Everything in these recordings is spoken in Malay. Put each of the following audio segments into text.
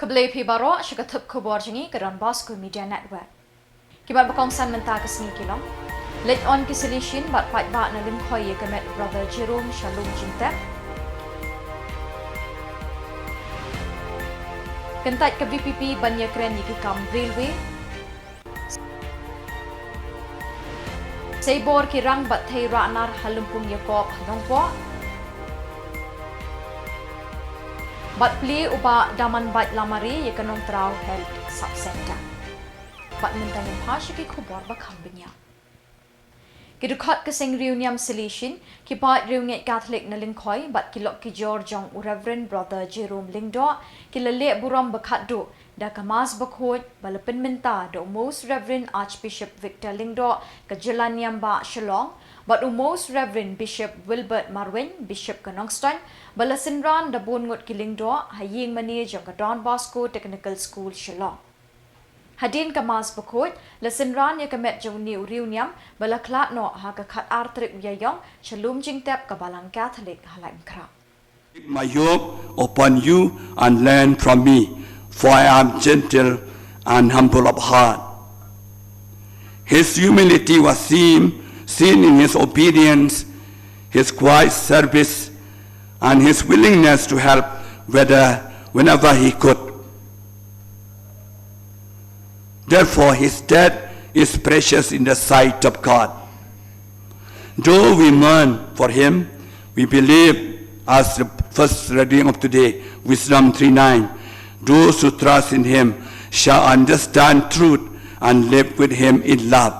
Keblai Pibaro, Shikatup Khuborjylla ke Donbosco Media Network. Kibat bakong san menta ke sini kilom. Let on kisalishin bat pat ba na lim khoy ke met brother Jerome Shillong Jinta. Kentat ke VPP banya keren yiki kam railway. Seibor kirang bat thai ranar halumpung yakop nongpo. Bat pli uba daman bat lamari yakanong trau health subcenter. Bat mintanin pasya ki khubor bakam binya. Kidukhat kasing reunion solution ki bat reunion Catholic na lingkhoy bat kilok ki Georgiong Reverend Brother Jerome Lingdo ki lale buram bakhat do da kamas bakhot balapin minta do Most Reverend Archbishop Victor Lingdo ka Jylla niamba Shillong but Most Reverend Bishop Wilbert Marwin Bishop Kanongstein balasinran da bongot ki Lingdo haying mani jong ka donbosco Technical School Shillong. Hadin kamas bakhot lasinran ya kamet jong ni reunion balaklat no ha ka khat artrik Iaiong shalom jingtep ka balang Catholic halaim kra. My yoke upon you and learn from me, for I am gentle and humble of heart. His humility was seen in his obedience, his quiet service, and his willingness to help whenever he could. Therefore, his death is precious in the sight of God. Though we mourn for him, we believe, as the first reading of today, Wisdom 3:9, those who trust in him shall understand truth and live with him in love.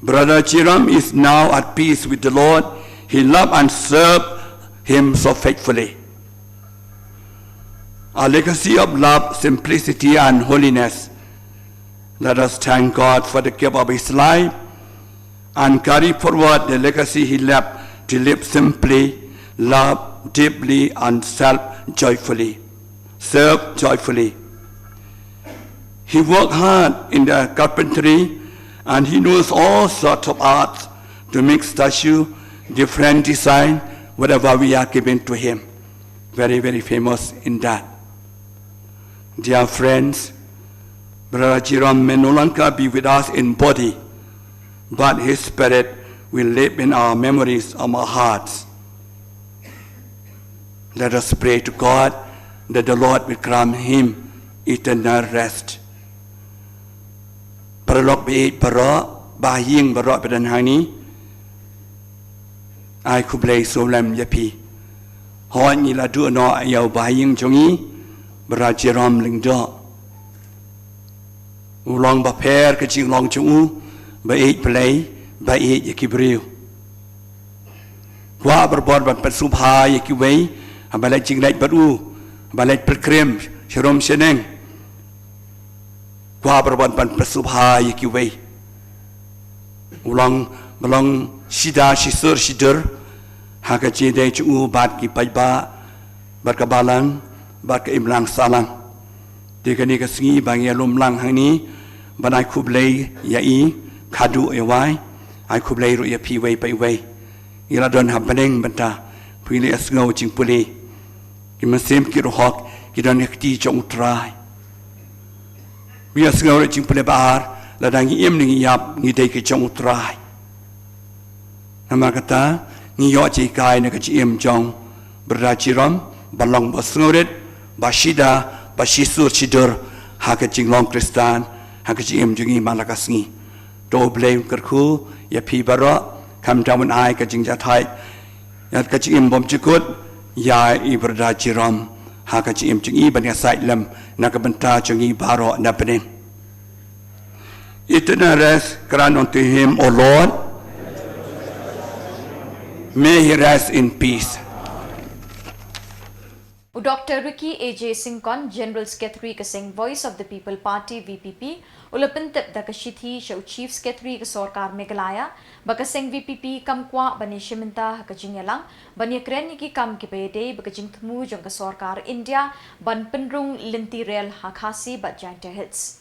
Brother Jerome is now at peace with the Lord. He loved and served him so faithfully. A legacy of love, simplicity, and holiness. Let us thank God for the gift of his life and carry forward the legacy he left to live simply, love deeply, and serve joyfully. He worked hard in the carpentry, and he knows all sorts of arts to make statue, different design, whatever we are given to him. Very, very famous in that. Dear friends, Brother Jerome may no longer be with us in body, but his spirit will live in our memories of our hearts. Let us pray to God that the Lord will grant him eternal rest. Paralok be'it bara, bahing bara badan hani, ai kublai solam yapi. Hoan nila du no ayaw bahing jongi, Brother Jerome Lingdo. Ulong baper ke jing long chung be'it play, be'it yakibriu. Wa berbor ban persubha yakiwei, balai jing lait baru, balai perkrem, Jerome seneng. Wa berbor ban persubha yakiwei. Ulong belong sida sisur sider, haka jidai chung bat ki paiba, bat kabalang, bat ke imlang salang. Tiga ni kesengi bagi alum lang hani, banai kublai yai kadu ewai, ai kublai ru ya piwei paiwei. Ira don habaneng benta, pilih asngau jing pulih. Kimasim kirohok, kidon yakti jong trai. Biar asngau jing pulih bahar, ladang iem ning yap ngidai ke jong trai. Nama kata ngiyok jikai nak iem jong berajiram balong basngurit basida basisur sidur hak jing long Kristan hak iem jungi malakasngi. Do blame kerku ya pi bara kam damun ai ka jing jathai ya ka iem bom cikut ya ibrada Jerome hak iem jungi ban sai lam nak benta jungi baro na benin. Eternal rest grant unto him, O Lord. May he rest in peace. Dr. Ricky A.J. Singkon, General Secretary kasing Voice of the People Party VPP, ulapintip da kashithi siya Chief Secretary ka Sorkar Meghalaya, bakasing VPP kamkwa bani shiminta hakajingyalang, bani kren ki kam kipayede bakajing tumu jong ka Sorkar India, ban penrung linti rel hakasi bat janta hits.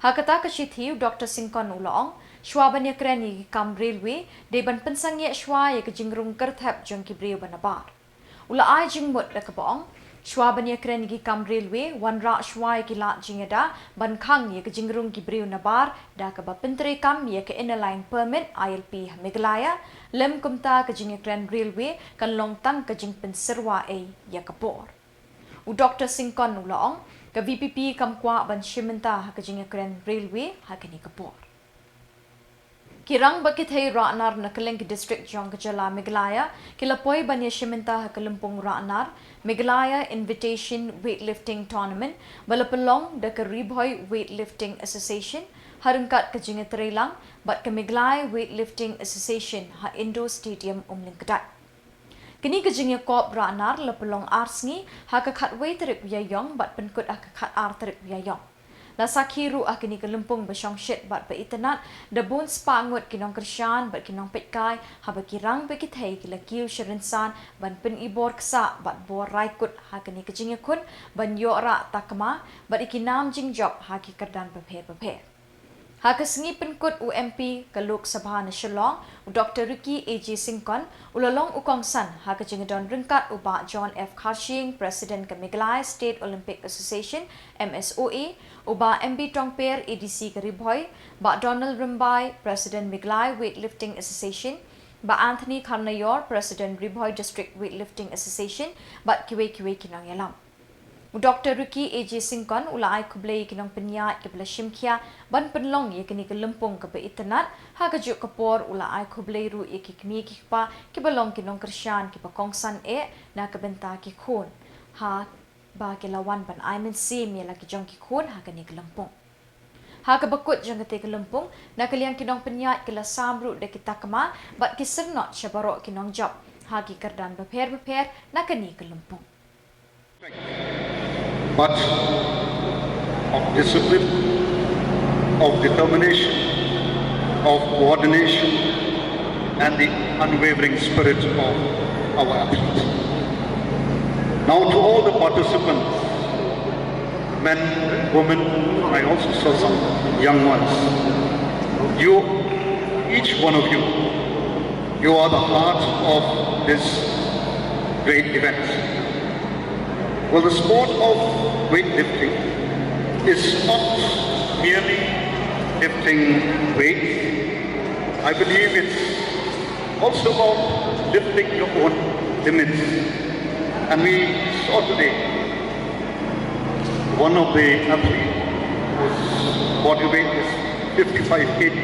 Hakata kashithi Dr. Singkon ulong, shwa bani kren ki kam railway, de ban pensangye shwa ya kajingrung kerthap jong kibriyo banabar. Ula ay jing mut lakabong, Shwabanya kren gi kam railway wan ra shwai ki la jingada ban khang ye ka jingrung ki briu na bar da ka ba pintre kam ye ka inner permit ILP Meghalaya lem kumta ka jing kren railway kan long tang ka jing pin serwa e ya Khubor. U Dr. Singkon ulong ka VPP kam kwa ban shimenta ka jing kren railway ha ka ni Khubor. Kirang bakit hay raanar na kaleng district jong Jylla Meghalaya kilapoy banya shimenta ha kalumpong raanar Meghalaya Invitation Weightlifting Tournament balapalong da ka Ribhoy Weightlifting Association harungkat ka jingatrelang bat ka Meghalaya Weightlifting Association ha Indo Stadium umlingkadat. Kini ka jingya kop raanar lapalong arsngi ha ka khatway tarik Iaiong bat penkut ha ka khat ar tarik Iaiong. Lasakhiru akini kalumpong basyong shit bat pa itanat da bun spangot kinong Krisyan bat kinong petkai haba kirang bekithei kila kiu shirinsan ban pen ibor ksa bat bor raikut hakini kajingya kun ban yora takma bat ikinam jingjob haki kardan papher. Hakasengi penkut UMP ke Lok Sabha na Shillong Dr. Ricky A.J. Singkon ulalong ukong san hakajingadon ringkat uba John F. Khashing President ke Meghalaya State Olympic Association MSOA uba MB Tongper ADC ke Ribhoy ba Donald Rimbai President Meghalaya Weightlifting Association ba Anthony Karnayor President Ribhoy District Weightlifting Association ba kiwe kinang yalam. Dr. Ricky A.J. Singkon ulai kublay kinong penyat ke shimkia ban penlong ye kini ke lempung ke itanat ha ka juk Khubor ulai kublay ru ye ki kmi ki pa ke balong kinong Krisyan ki pa kongsan na ke benta ki khun ha ba ke lawan ban aimen sim ye la ki jong ki khun ha kini ke lempung ha ka bakut jong ke lempung na ke liang kinong penyat ke la samru de kita kema bat ki sernot syabarok kinong job ha ki kardan beper na kini ke lempung. But of discipline, of determination, of coordination, and the unwavering spirit of our athletes. Now to all the participants, men, women, I also saw some young ones. You, each one of you are the heart of this great event. Well, the sport of weightlifting is not merely lifting weights. I believe it's also about lifting your own limits. And we saw today one of the athletes whose body weight is 55 kg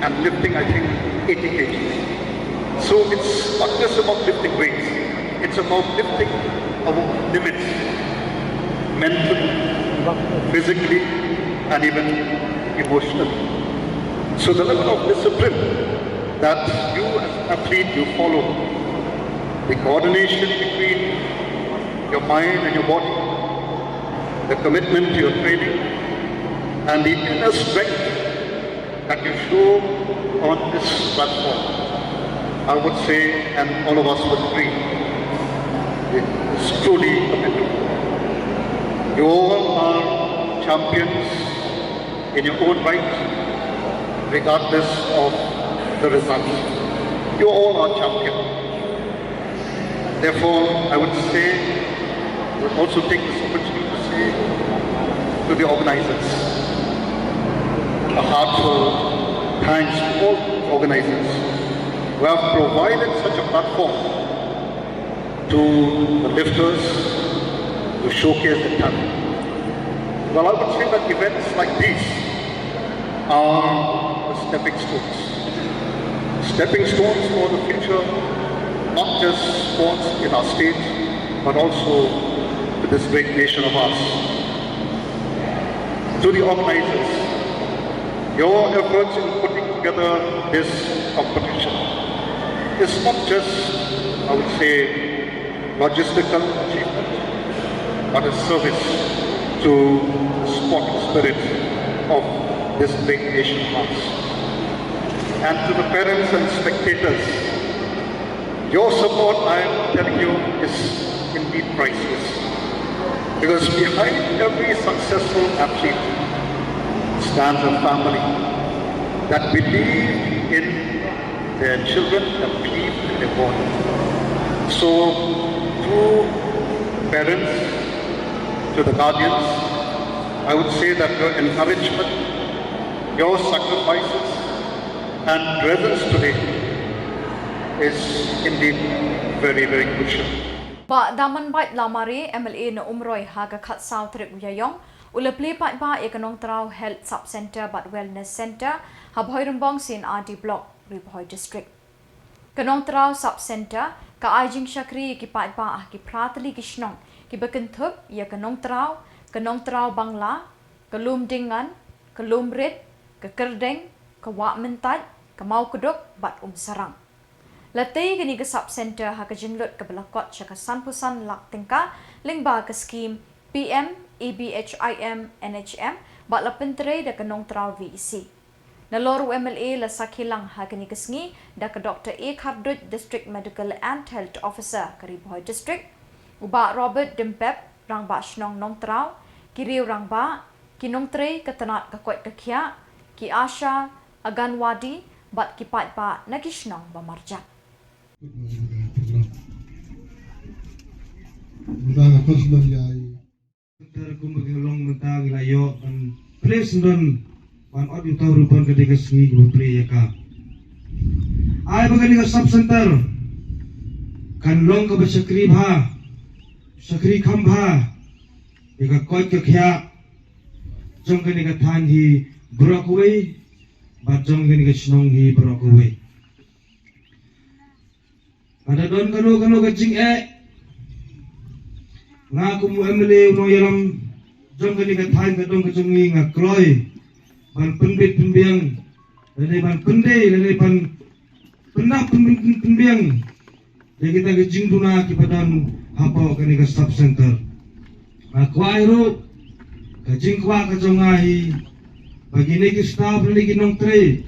and lifting, I think, 80 kg. So it's not just about lifting weights, it's about lifting our limits, mentally, physically, and even emotionally. So the level of discipline that you as an athlete you follow, the coordination between your mind and your body, the commitment to your training, and the inner strength that you show on this platform, I would say, and all of us would agree, it's truly commendable. You all are champions in your own right, regardless of the results. You all are champions. Therefore, I would say, I would also take this opportunity to say to the organizers, a heartfelt thanks to all organizers who have provided such a platform to the lifters to showcase their talent. Well, I would say that events like these are the stepping stones. Stepping stones for the future, not just sports in our state, but also to this great nation of ours. To the organizers, your efforts in putting together this competition is not just, I would say, logistical achievement, but a service to the sport spirit of this big nation of ours. And to the parents and spectators, your support, I am telling you, is indeed priceless. Because behind every successful athlete stands a family that believe in their children, that believe in their body. So, to parents, to the guardians, I would say that your encouragement, your sacrifices and presence today is indeed very, very crucial. Ba daman bait lamari MLA na umroy haga khat saw trip Iaiong ulapli pat ba ekanong trau health sub center but wellness center habhoy rumbong sin RD block Ribhoy district. Kanong trau sub center ka ajing syakri ki pat ba ki pratali ki shnong ki bekentup ya kanong trau bangla kalum dingan kalum red ka kerdeng ka wa mentat ka mau kuduk bat sarang. Latay gani ka sub center ha ka jinlut ka balakot siya ka sanpusan lak tingka lingba ka scheme PM EBHIM NHM bat la pentre da kanong trau VEC. Naloru MLA la sakilang ha gani ka sngi da ka Dr. A Khardut District Medical and Health Officer ka Ribhoy District uba Robert Dimpep rang ba shnong nong trau kiriw rang ba kinong tre ka tanat ka kwet ka kya ki Asha Aganwadi bat ki pat ba nagishnong ba marjat. Mutang akos don yai. Kumbagalong mutang layo an place don pan auditor rupon ketika sengi gopre ka. Ay bagani ka sub center kan long ka basakri bha sakri khambha eka koi ka khya jong kani ka than hi brokwe ba jong kani ka snong hi brokwe. Ada don kanu kajing ngaku mu MLA no yalam jong kani ka thain ka dong ka jongi nga kroi ban penbit penbiang lene ban pende lene ban pendak penbiang ya kita ka jing duna ki padan hapo kani ka sub center kwai ro ka jing kwa ka jongai bagi ni ki staff ni ki nong tre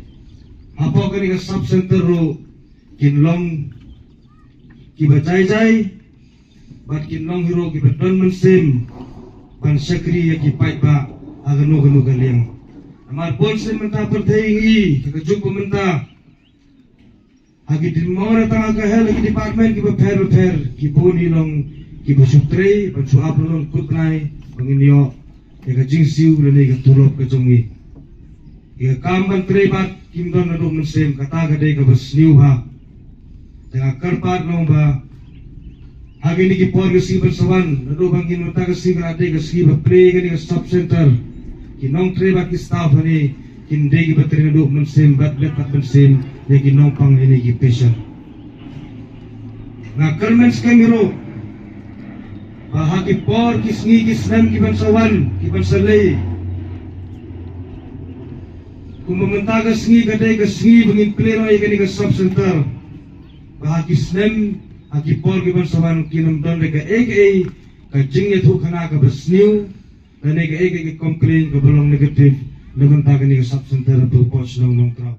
hapo kani ka sub center ro kinlong ki bajai bat kinlong hero ki badon mensim ban sakri ya ki pai ba agano kaliang amar pon se menta perteingi ka juk pementa agi di mora tanga ka hel ki department ki befer ki boni long ki besutre ban su aplon kutnai banginyo ya ka jingsiu lene ka tulop ka jongi ya kamban tre bat kimdon ado mensim kata ka dei ka besniu ha tengah kerpat long ba hagi ni ki por si bersawan nado bangin mata ka si grade ka si play ka ni ka sub center ki nong tre ba ki staff ni kin dei ki batri nado mensim bat let pat mensim ni ki nong pang ni ki patient na kermens kangiro ba hagi por ki sngi ki snam ki bersawan ki bersalei kumamenta ka sngi ka dei ka sngi bangin play no ka ni ka sub center bahagi snem hagi por ki bersawan kinam don ka ka jing itu kana ka besniu dan ka complain ka belong negatif dengan tagani ka sub center to post nong trap.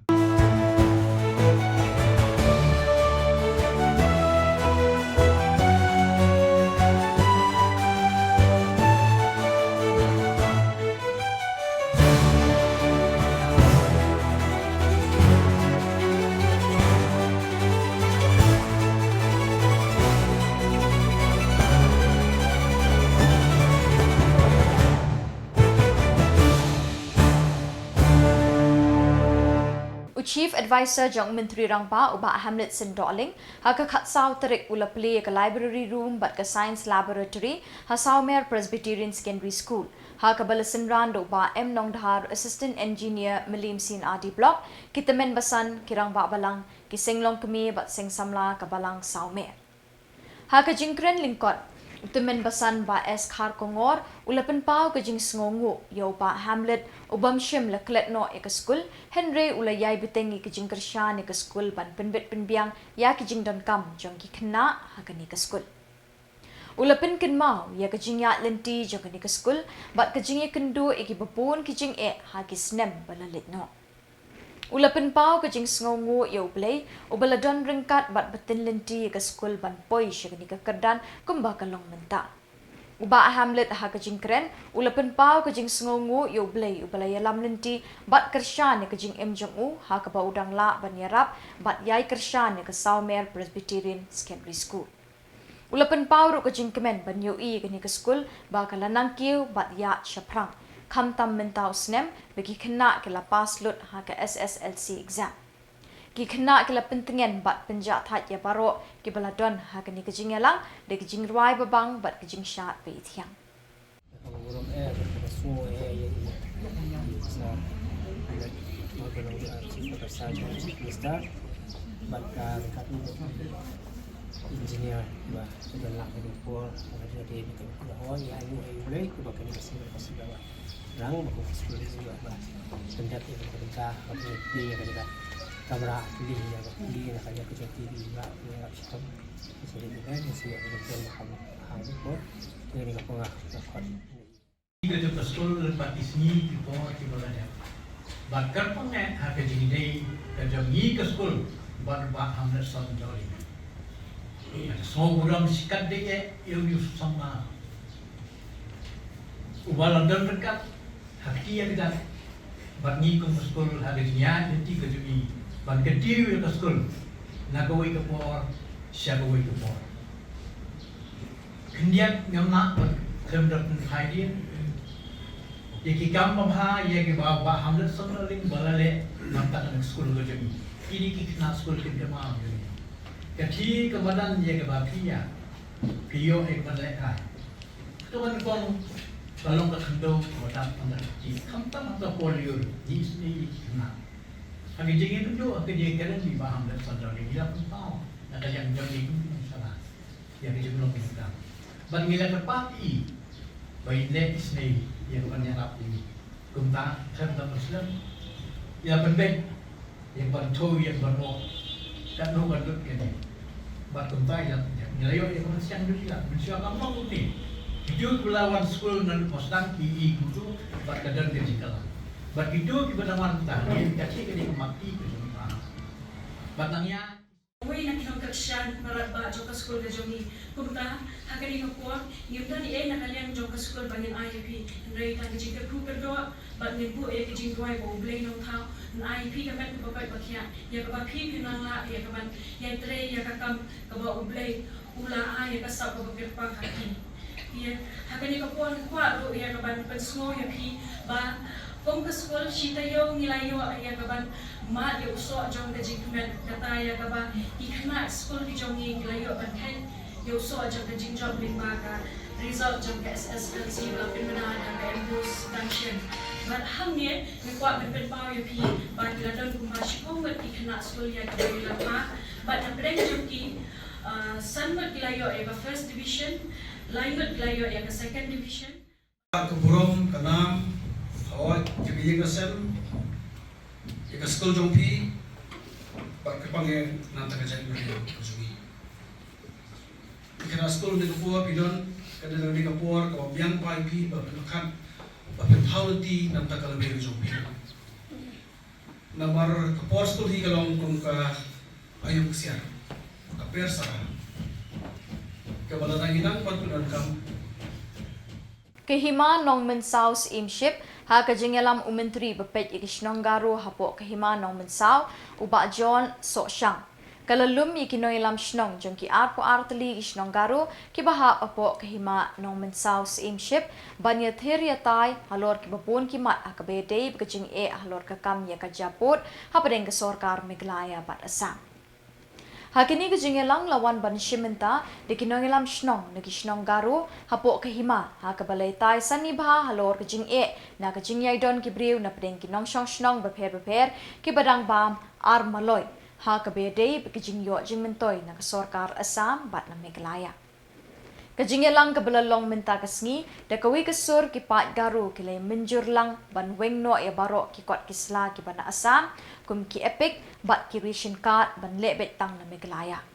Chief Advisor Jong Menteri Rangba uba Hamlet Sindoling haka khatsaw tarik ulapli ka library room bat ka science laboratory hasaw mer Presbyterian Secondary School haka balasin rando uba M Nongdhar Assistant Engineer Milim Sin Adi Block kitamen basan kirang ba balang kisinglong kami bat sing samla ka balang saw mer haka jingkren lingkot utumen basan ba S Khar Kongor ulapan pau ka jing sngongu yo ba Hamlet ubam shim la kletno eka school Henry ulayay bitengi ka jing kershan eka school ban penbit penbiang ya ki jing don kam jong ki khna ha ka ni ka school ulapin kin mau ya ka jing ya lenti jong ka ni ka school bat ka jing kendu eki babun ki jing ha ki snem balalit no ulapin pau ka jing sngongu yo play ubaladon ringkat bat batin lenti ka school ban poi sya ka ni ka kerdan kumba ka long menta uba Hamlet ha ka jing kren ulapin pau ka jing sngongu yo play ubalaya lam lenti bat kershan ka jing M jong u ha ka ba udang la ban yarap bat yai kershan ka Saumer Presbyterian Secondary School Ulapan pauru ka jing kemen ban yu I gani ka skul ba ka lanang kiu bat ya shaprang kam tam mentau snem bagi kena ke la pas lut ha ka SSLC exam ki kena ke la pentingan bat penja that ya baro ki baladon ha gani ka jing yalang de ka jing ruai babang bat ka jing shat be thiang engineer ba dan lang ko po jadi ko ho Iaiong ay ko ba kani kasi ba rang ba ko school juga ba pendat itu kita apa di kita kamera di ya ba di ya kaya ko jadi ba ya sistem jadi kita mesti ada paham ko ini ko nga ko Kita ke sekolah lepas ini kita Meghalaya. Bakar pengen hak jadi kerja ke sekolah baru hamil sendiri. Semua orang sikat dia yang sama. Ubalan dan dekat haki yang kita bagi ke sekolah harinya jadi kerja ini. Bagi dia ke sekolah nagawai ke por, siagawai ke por. Kemudian ngamnak kerja penghadian. Yaki kampam ha yaki baba hamlet sendiri balale nampak dengan sekolah kerja ini. Ini kita sekolah kerja mana? Kati kemudian yaki bapia, pio ekmalai. Itu kan kong kalau kat kendo kemudian anda di kampam atau polio di sini kena. Hagi jadi itu juga kerja kalian di bawah hamlet sendiri. Dia pun tahu. Ada yang jadi itu salah. Yang kerja belum kita. Bagi kita terpati. Baik le isni yang bukan yang rapi, kumta kerja Muslim, yang penting yang bantu yang bermok, dan no bantu ini, bat kumta yang nilai yang siang dulu lah, mensiap kamu ni, hidup lawan sekolah dan postan ki guru bat kadang kerja bat hidup kita lawan tahan, jadi kita mati kita, bat nangya. Wei nak kita kerjaan marat ba jauh sekolah kejomi, kumta hakani kapua, nyudah ni nak kalian jauh sekolah banyak IEP, nrai tadi jika kru berdoa, bat nipu kejing doai bau blay nong thau, IEP kapan tu bapak bakia, ya kapan pi pinang la, ya kapan yang tray ya kakam kapan ublay, ula ya kasap kapan berpang haki, ya hakani kapua kuat ya kapan pensmo ya pi ba. Kung ke sekolah kita Iaiong nilai ya kaban mat ya usok jong gaji kemen kata ya kaban ikna sekolah di jong nilai banten ya usok jong gaji job lima ka result jong ke SSLC la pinmana dan NEHU sanction but hamnya kuat berpau ya pi bat ladon kumashi kong ikna sekolah ya kaban lama but apreng jong ki sanmat nilai ya first division lain nilai ya ke second division Khuborong kanam awak jadi kasem, jika sekolah jompi, pak kepanggil nanti kerja mereka kerjui. Jika sekolah di Khubor pidon, kadang di Khubor kalau biang pagi berpenakan, berpetauti nanti kalau beri jompi. Nomor Khubor sekolah di kalau kongka Iaiong siar, kapersa, kebalangan patunan kam. Kehima nong mensau imship ha kajingelam umentri bepet ikishnong garu hapo kehima nong mensau uba John so shang kalalum ikinoilam shnong jongki arpo artli ishnong garu kibaha apo kehima nong mensau imship banya theria tai halor kibabun kimat akabede bekajing halor kakam ya kajaput hapadeng ke sorkar Meghalaya bat Assam. Hakini kejingelang lawan ban shimenta dikinongilam shnong nagi shnong garu hapo kahima ha kabalay tai sanibha halor kejing na kejing yaidon kibriu na pedeng kinong shnong beper kibadang bam armaloy ha kabedei kejing yo jingmentoy na kasorkar Assam bat na Meghalaya. Kejingelang kabalalong minta kasngi dakawi kasur kipat garu kilay menjur lang ban wengno ya baro kikot kisla kibana Assam kum ki epic bat ki ration card ban lebet tang na Meghalaya.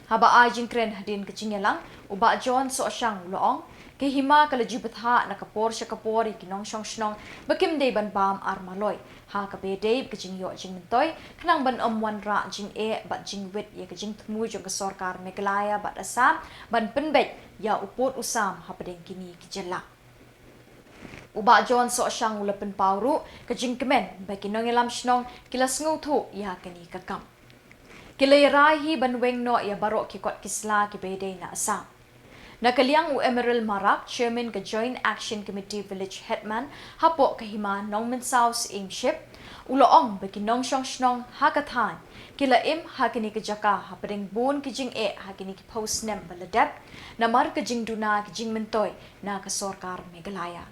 Haba ajing kren hadin kejingelang uba John so syang loong kehima kalajibetha na kapor sya kapori kinong syong shnong bakim day ban bam armaloy ha kabedei kejing yo jing mentoy kanang ban wan ra jing bat jing wit ya kejing tmu jong kasorkar Meghalaya bat Assam ban penbet ya upot usam hapadeng kini Jylla. Uba John so syang ulapen pauru kejing kemen bagi nongilam shnong kilas nguthu ya kini kakam. Kilayrai hi banweng no ya barok ki kot kisla ki bede na asa. Nakaliang Emerald Marak, Chairman ka Joint Action Committee Village Headman, hapo kahima nong mensaus imship, uloong bagi nong shong shnong hakathan, kila im hakini ka jaka hapading bon kijing hakini ki post nem baladep, namar kijing duna kijing mentoy na kasorkar Meghalaya.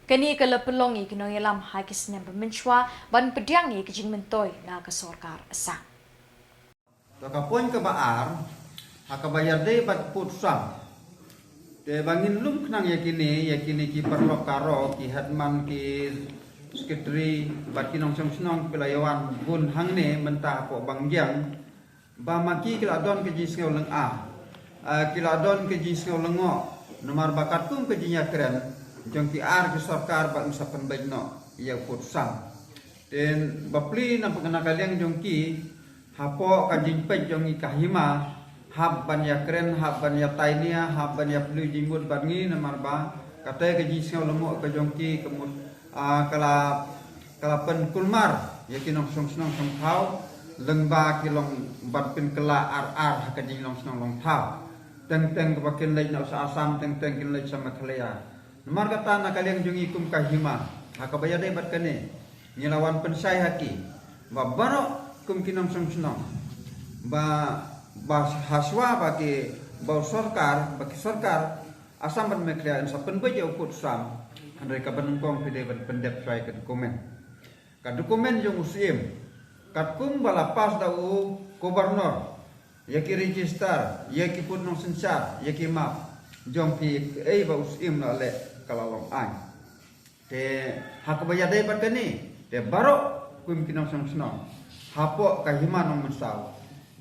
Kani ka lapelong ikinong yalam hakis nem menchwa ban pediang kijing mentoy na kasorkar asa. Kapon ke baar, hakabayar day bat putsam. Te bangin lum knang yakini ki perlok karo ki hatman ki sekretari bat kinong senong pelayawan bun hangne mentah po bangjang ba maki kiladon ke jisngau leng kiladon ke jisngau lengo nomor bakat kum ke jinya keren jong ki ar ki sarkar ba usapan baino ia putsam. Den bapli na pengenakaliang jong ki hapo kajing pej jong i kahima hab ban ya keren hab ban ya tainia hab ban ya plu jimut bangi namar ba kata ke jisngau lemo ke jongki kemut kala pen kulmar ya kinong song thau lengba kilong ban pin kala ar ka jing long snong long thau teng ke bakin lej na sa asam teng kin lej sa Meghalaya namar kata na kaliang jongi kum kahima hakabaya dai bat kane ngilawan pensai haki ba barok kum kinong song ba haswa bagi bagi sarkar asam ban Meghalaya sa penbaja ukut sam andai ka banungkong pide ban pendep sai ke dokumen jong usim kat kum balapas dau gubernur yaki register yaki punong sensar yaki map jong pi ba usim na le kalalong ai te hakabaya dai bat kani te barok kum kinong song hapo kahima nong mensau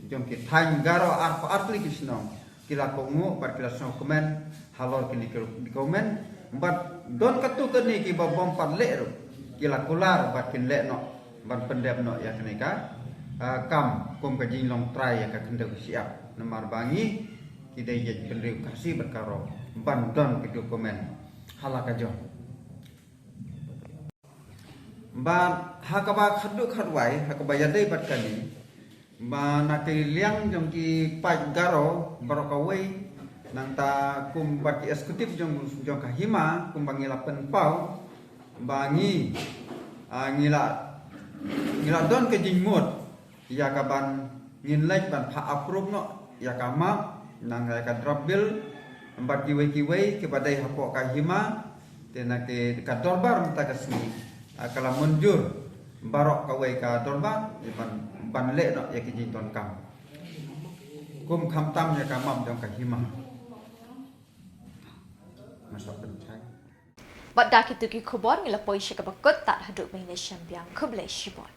jom ki thain garo arpa artli kisnong kila kongu bar kila song komen halor kini di komen bat don katu kini ki babom parle ro kila kular bat kin le no ban pendep no ya kini ka kam kum ka jing long trai ya ka kendau siap nomor bangi kidai je kendau kasi berkaro ban don ki komen halaka jon ban hakaba khadu khadwai hakaba yadai bat kani ba nakiliang jong ki paj garo barokawai nang ta kum baki eksekutif jong kahima kum bangila penpau bangi ngila don ke jingmut ya kaban nginlek ban pha approve no ya kama nang ya ka drop bill empat kiwai ke badai hapo kahima tena ke ka dorbar ta kasni kala munjur barok kawai ka dorbar ban le no ya ki ton kam kum kham tam ya ka mam jong ka hima masa pencai Bat dak itu ki Khubor ngila poisya ka bakut tak haduk mai ne syambiang kublai shibon.